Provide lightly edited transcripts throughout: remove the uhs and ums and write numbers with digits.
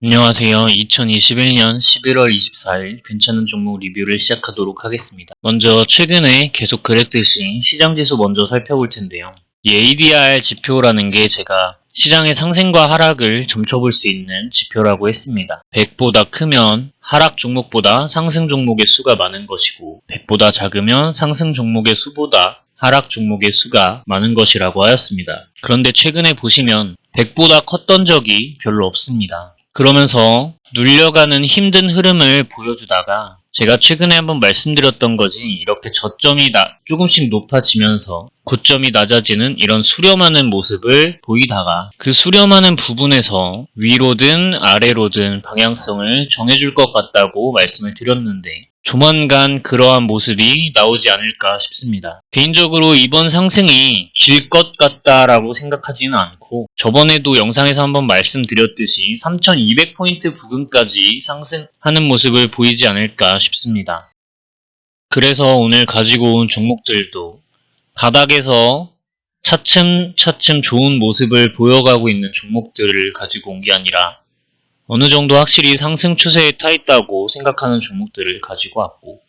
안녕하세요. 2021년 11월 24일 괜찮은 종목 리뷰를 시작하도록 하겠습니다. 먼저 최근에 계속 그랬듯이 시장지수 먼저 살펴볼 텐데요. 이 ADR 지표라는 게 제가 시장의 상승과 하락을 점쳐볼 수 있는 지표라고 했습니다. 100보다 크면 하락 종목보다 상승 종목의 수가 많은 것이고 100보다 작으면 상승 종목의 수보다 하락 종목의 수가 많은 것이라고 하였습니다. 그런데 최근에 보시면 100보다 컸던 적이 별로 없습니다. 그러면서 눌려가는 힘든 흐름을 보여주다가 제가 최근에 한번 말씀드렸던 것이 이렇게 저점이 조금씩 높아지면서 고점이 낮아지는 이런 수렴하는 모습을 보이다가 그 수렴하는 부분에서 위로든 아래로든 방향성을 정해줄 것 같다고 말씀을 드렸는데 조만간 그러한 모습이 나오지 않을까 싶습니다. 개인적으로 이번 상승이 길 것 같다라고 생각하지는 않고 저번에도 영상에서 한번 말씀드렸듯이 3200포인트 부근까지 상승하는 모습을 보이지 않을까 싶습니다. 그래서 오늘 가지고 온 종목들도 바닥에서 차츰차츰 좋은 모습을 보여가고 있는 종목들을 가지고 온 게 아니라 어느 정도 확실히 상승 추세에 타 있다고 생각하는 종목들을 가지고 왔고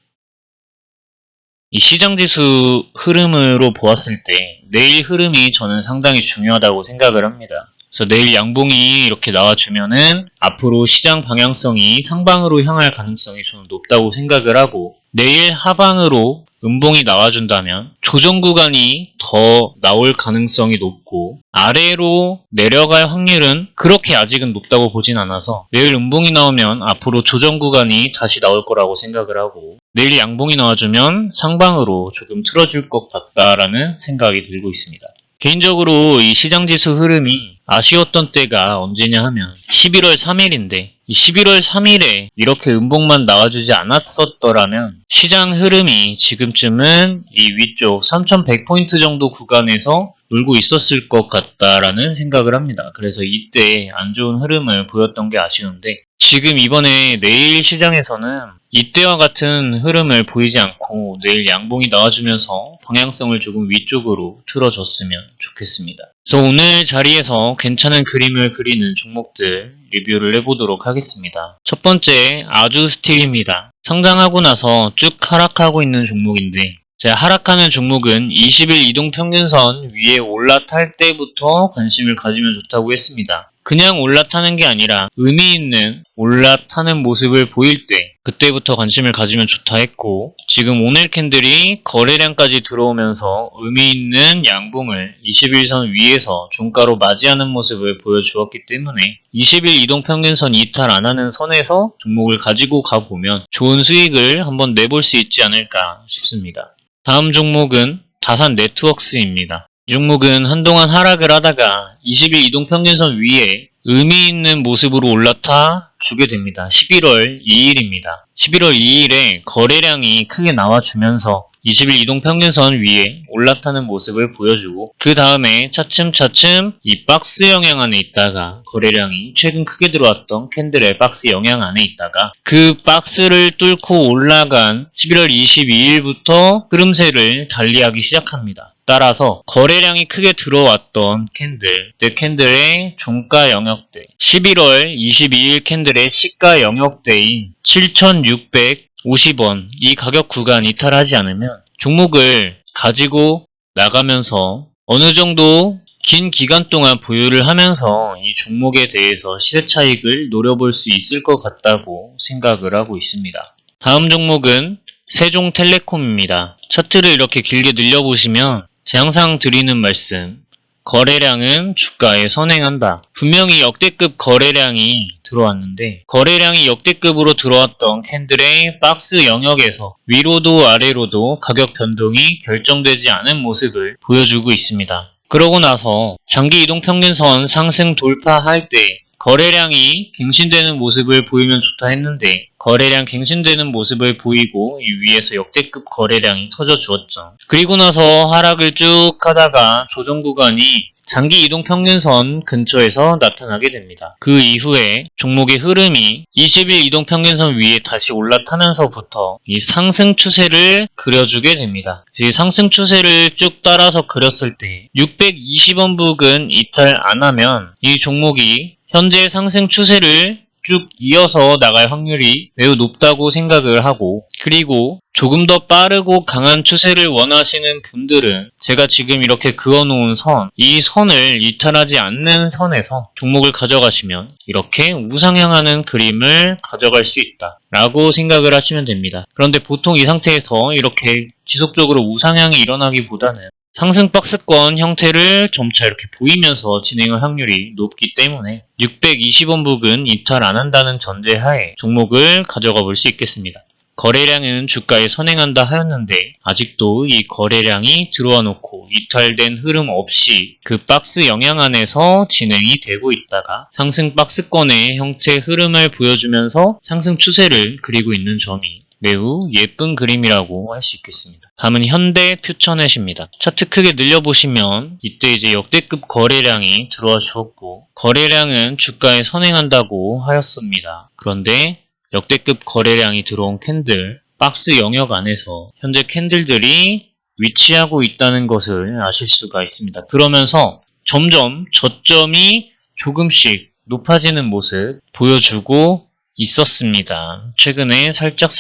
이 시장지수 흐름으로 보았을 때 내일 흐름이 저는 상당히 중요하다고 생각을 합니다. 그래서 내일 양봉이 이렇게 나와주면은 앞으로 시장 방향성이 상방으로 향할 가능성이 저는 높다고 생각을 하고 내일 하방으로 음봉이 나와준다면 조정 구간이 더 나올 가능성이 높고 아래로 내려갈 확률은 그렇게 아직은 높다고 보진 않아서 내일 음봉이 나오면 앞으로 조정 구간이 다시 나올 거라고 생각을 하고 내일 양봉이 나와주면 상방으로 조금 틀어줄 것 같다라는 생각이 들고 있습니다. 개인적으로 이 시장지수 흐름이 아쉬웠던 때가 언제냐 하면 11월 3일인데 이 11월 3일에 이렇게 음봉만 나와주지 않았었더라면 시장 흐름이 지금쯤은 이 위쪽 3100포인트 정도 구간에서 놀고 있었을 것 같다라는 생각을 합니다. 그래서 이때 안 좋은 흐름을 보였던 게 아쉬운데 지금 이번에 내일 시장에서는 이때와 같은 흐름을 보이지 않고 내일 양봉이 나와주면서 방향성을 조금 위쪽으로 틀어줬으면 좋겠습니다. 그래서 오늘 자리에서 괜찮은 그림을 그리는 종목들 리뷰를 해보도록 하겠습니다. 첫 번째 아주스틸입니다. 상장하고 나서 쭉 하락하고 있는 종목인데 제가 하락하는 종목은 20일 이동평균선 위에 올라탈 때부터 관심을 가지면 좋다고 했습니다. 그냥 올라타는 게 아니라 의미 있는 올라타는 모습을 보일 때 그때부터 관심을 가지면 좋다 했고 지금 오늘 캔들이 거래량까지 들어오면서 의미 있는 양봉을 21선 위에서 종가로 맞이하는 모습을 보여주었기 때문에 20일 이동평균선 이탈 안하는 선에서 종목을 가지고 가보면 좋은 수익을 한번 내볼 수 있지 않을까 싶습니다. 다음 종목은 다산네트웍스입니다. 이 종목은 한동안 하락을 하다가 20일 이동평균선 위에 의미 있는 모습으로 올라타 주게 됩니다. 11월 2일입니다. 11월 2일에 거래량이 크게 나와주면서 20일 이동평균선 위에 올라타는 모습을 보여주고 그 다음에 차츰차츰 이 박스 영향 안에 있다가 거래량이 최근 크게 들어왔던 캔들의 박스 영향 안에 있다가 그 박스를 뚫고 올라간 11월 22일부터 흐름세를 달리하기 시작합니다. 따라서 거래량이 크게 들어왔던 캔들, 그 캔들의 종가 영역대 11월 22일 캔들의 시가 영역대인 7,650원 이 가격 구간 이탈하지 않으면 종목을 가지고 나가면서 어느 정도 긴 기간 동안 보유를 하면서 이 종목에 대해서 시세 차익을 노려볼 수 있을 것 같다고 생각을 하고 있습니다. 다음 종목은 세종텔레콤입니다. 차트를 이렇게 길게 늘려보시면 제가 항상 드리는 말씀 거래량은 주가에 선행한다. 분명히 역대급 거래량이 들어왔는데 거래량이 역대급으로 들어왔던 캔들의 박스 영역에서 위로도 아래로도 가격 변동이 결정되지 않은 모습을 보여주고 있습니다. 그러고 나서 장기 이동평균선 상승 돌파할 때 거래량이 갱신되는 모습을 보이면 좋다 했는데 거래량 갱신되는 모습을 보이고 이 위에서 역대급 거래량이 터져주었죠. 그리고 나서 하락을 쭉 하다가 조정 구간이 장기 이동평균선 근처에서 나타나게 됩니다. 그 이후에 종목의 흐름이 20일 이동평균선 위에 다시 올라타면서부터 이 상승 추세를 그려주게 됩니다. 이 상승 추세를 쭉 따라서 그렸을 때 620원 부근 이탈 안하면 이 종목이 현재 상승 추세를 쭉 이어서 나갈 확률이 매우 높다고 생각을 하고, 그리고 조금 더 빠르고 강한 추세를 원하시는 분들은 제가 지금 이렇게 그어놓은 이 선을 이탈하지 않는 선에서 종목을 가져가시면 이렇게 우상향하는 그림을 가져갈 수 있다 라고 생각을 하시면 됩니다. 그런데 보통 이 상태에서 이렇게 지속적으로 우상향이 일어나기보다는 상승 박스권 형태를 점차 이렇게 보이면서 진행할 확률이 높기 때문에 620원 부근 이탈 안 한다는 전제하에 종목을 가져가 볼 수 있겠습니다. 거래량은 주가에 선행한다 하였는데 아직도 이 거래량이 들어와 놓고 이탈된 흐름 없이 그 박스 영향 안에서 진행이 되고 있다가 상승 박스권의 형태 흐름을 보여주면서 상승 추세를 그리고 있는 점이 매우 예쁜 그림이라고 할 수 있겠습니다. 다음은 현대퓨처넷입니다. 차트 크게 늘려보시면 이때 이제 역대급 거래량이 들어와 주었고 거래량은 주가에 선행한다고 하였습니다. 그런데 역대급 거래량이 들어온 캔들, 박스 영역 안에서 현재 캔들들이 위치하고 있다는 것을 아실 수가 있습니다. 그러면서 점점 저점이 조금씩 높아지는 모습 보여주고 있었습니다. 최근에 살짝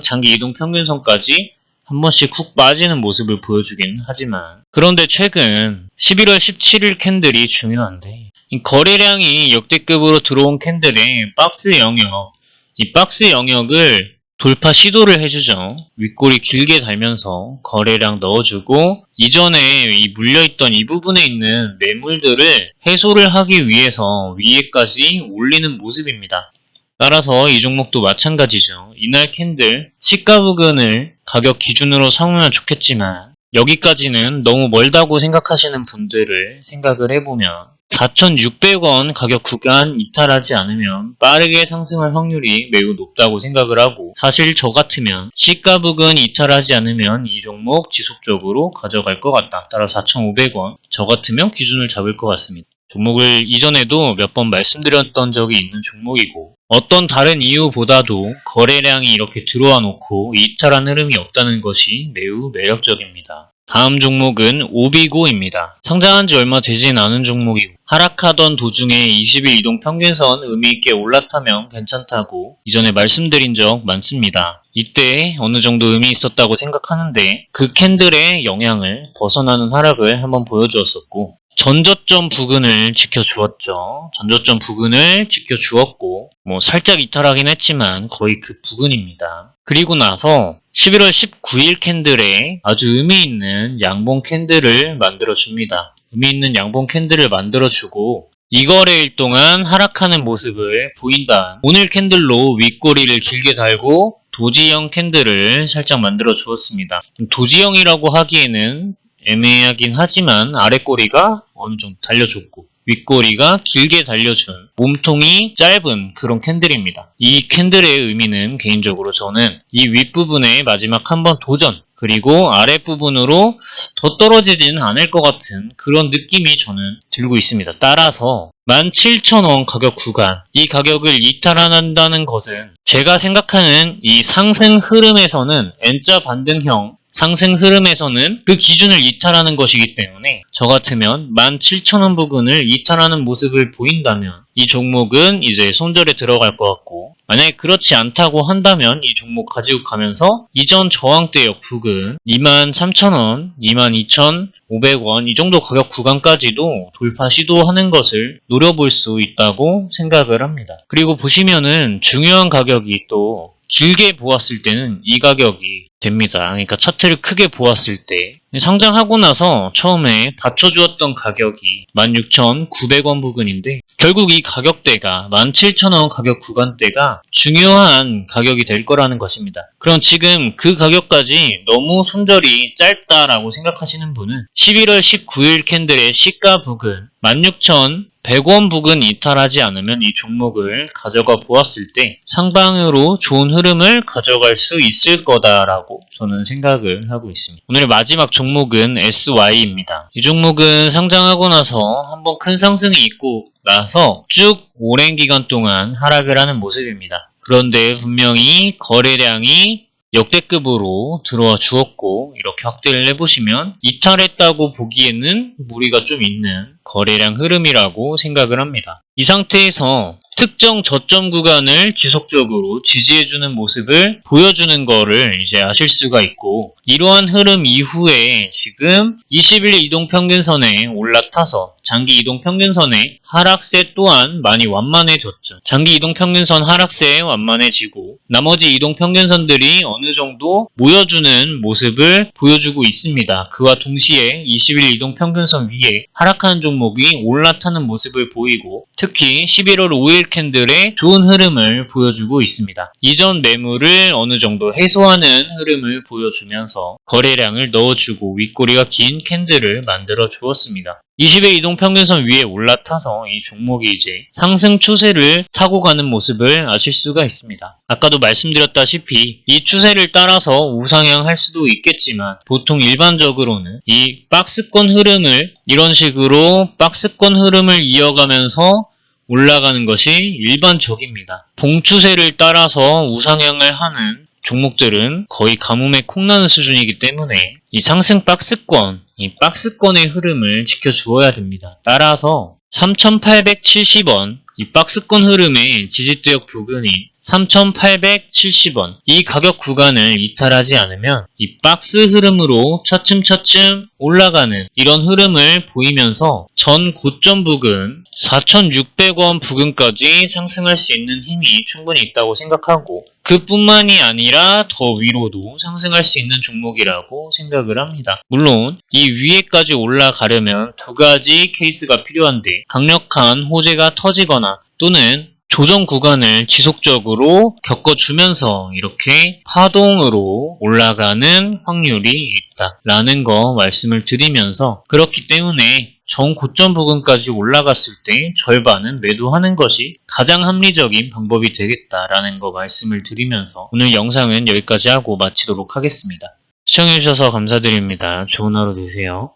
장기 이동 평균선까지 한 번씩 훅 빠지는 모습을 보여주긴 하지만 그런데 최근 11월 17일 캔들이 중요한데 이 거래량이 역대급으로 들어온 캔들의 박스 영역 이 박스 영역을 돌파 시도를 해주죠. 윗골이 길게 달면서 거래량 넣어주고 이전에 이 물려있던 이 부분에 있는 매물들을 해소를 하기 위해서 위에까지 올리는 모습입니다. 따라서 이 종목도 마찬가지죠. 이날 캔들 시가 부근을 가격 기준으로 삼으면 좋겠지만 여기까지는 너무 멀다고 생각하시는 분들을 생각을 해보면 4,600원 가격 구간 이탈하지 않으면 빠르게 상승할 확률이 매우 높다고 생각을 하고 사실 저 같으면 시가 부근 이탈하지 않으면 이 종목 지속적으로 가져갈 것 같다. 따라 4,500원 저 같으면 기준을 잡을 것 같습니다. 종목을 이전에도 몇 번 말씀드렸던 적이 있는 종목이고 어떤 다른 이유보다도 거래량이 이렇게 들어와 놓고 이탈한 흐름이 없다는 것이 매우 매력적입니다. 다음 종목은 오비고입니다. 상장한 지 얼마 되진 않은 종목이고 하락하던 도중에 20일 이동 평균선 의미있게 올라타면 괜찮다고 이전에 말씀드린 적 많습니다. 이때 어느 정도 의미 있었다고 생각하는데 그 캔들의 영향을 벗어나는 하락을 한번 보여주었었고 전저점 부근을 지켜주었죠. 전저점 부근을 지켜주었고 살짝 이탈하긴 했지만 거의 그 부근입니다. 그리고 나서 11월 19일 캔들에 아주 의미 있는 양봉 캔들을 만들어줍니다. 의미 있는 양봉 캔들을 만들어주고 이 거래일 동안 하락하는 모습을 보인 다음 오늘 캔들로 윗꼬리를 길게 달고 도지형 캔들을 살짝 만들어 주었습니다. 도지형이라고 하기에는 애매하긴 하지만 아랫꼬리가 어느 정도 달려줬고 윗꼬리가 길게 달려준 몸통이 짧은 그런 캔들입니다. 이 캔들의 의미는 개인적으로 저는 이 윗부분에 마지막 한번 도전 그리고 아랫부분으로 더 떨어지진 않을 것 같은 그런 느낌이 저는 들고 있습니다. 따라서 17,000원 가격 구간 이 가격을 이탈한다는 것은 제가 생각하는 이 상승 흐름에서는 N자 반등형 상승 흐름에서는 그 기준을 이탈하는 것이기 때문에 저 같으면 17,000원 부근을 이탈하는 모습을 보인다면 이 종목은 이제 손절에 들어갈 것 같고 만약에 그렇지 않다고 한다면 이 종목 가지고 가면서 이전 저항대역 부근 23,000원, 22,500원 이 정도 가격 구간까지도 돌파 시도하는 것을 노려볼 수 있다고 생각을 합니다. 그리고 보시면은 중요한 가격이 또 길게 보았을 때는 이 가격이 됩니다. 그러니까 차트를 크게 보았을 때 상장하고 나서 처음에 받쳐주었던 가격이 16,900원 부근인데 결국 이 가격대가 17,000원 가격 구간대가 중요한 가격이 될 거라는 것입니다. 그럼 지금 그 가격까지 너무 손절이 짧다라고 생각하시는 분은 11월 19일 캔들의 시가 부근 16,100원 부근 이탈하지 않으면 이 종목을 가져가 보았을 때 상방으로 좋은 흐름을 가져갈 수 있을 거다라고 저는 생각을 하고 있습니다. 오늘의 마지막 종목은 SY입니다. 이 종목은 상장하고 나서 한번 큰 상승이 있고 나서 쭉 오랜 기간 동안 하락을 하는 모습입니다. 그런데 분명히 거래량이 역대급으로 들어와 주었고 이렇게 확대를 해보시면 이탈했다고 보기에는 무리가 좀 있는 거래량 흐름이라고 생각을 합니다. 이 상태에서 특정 저점 구간을 지속적으로 지지해주는 모습을 보여주는 거를 이제 아실 수가 있고, 이러한 흐름 이후에 지금 20일 이동평균선에 올라타서 장기 이동평균선의 하락세 또한 많이 완만해졌죠. 장기 이동평균선 하락세 완만해지고 나머지 이동평균선들이 어느 정도 모여주는 모습을 보여주고 있습니다. 그와 동시에 20일 이동평균선 위에 하락하는 종목이 올라타는 모습을 보이고, 특히 11월 5일 캔들의 좋은 흐름을 보여주고 있습니다. 이전 매물을 어느 정도 해소하는 흐름을 보여주면서 거래량을 넣어주고 윗꼬리가 긴 캔들을 만들어 주었습니다. 20일 이동평균선 위에 올라타서 이 종목이 이제 상승 추세를 타고 가는 모습을 아실 수가 있습니다. 아까도 말씀드렸다시피 이 추세를 따라서 우상향할 수도 있겠지만, 보통 일반적으로는 이 박스권 흐름을 이런 식으로 박스권 흐름을 이어가면서 올라가는 것이 일반적입니다. 봉추세를 따라서 우상향을 하는 종목들은 거의 가뭄에 콩나는 수준이기 때문에 이 상승 박스권, 이 박스권의 흐름을 지켜주어야 됩니다. 따라서 3,870원, 이 박스권 흐름의 지지대역 부근인 3,870원, 이 가격 구간을 이탈하지 않으면 이 박스 흐름으로 차츰차츰 올라가는 이런 흐름을 보이면서 전 고점 부근 4,600원 부근까지 상승할 수 있는 힘이 충분히 있다고 생각하고, 그뿐만이 아니라 더 위로도 상승할 수 있는 종목이라고 생각을 합니다. 물론 이 위에까지 올라가려면 두 가지 케이스가 필요한데, 강력한 호재가 터지거나 또는 조정 구간을 지속적으로 겪어주면서 이렇게 파동으로 올라가는 확률이 있다라는 거 말씀을 드리면서, 그렇기 때문에 전 고점 부근까지 올라갔을 때 절반은 매도하는 것이 가장 합리적인 방법이 되겠다라는 거 말씀을 드리면서 오늘 영상은 여기까지 하고 마치도록 하겠습니다. 시청해주셔서 감사드립니다. 좋은 하루 되세요.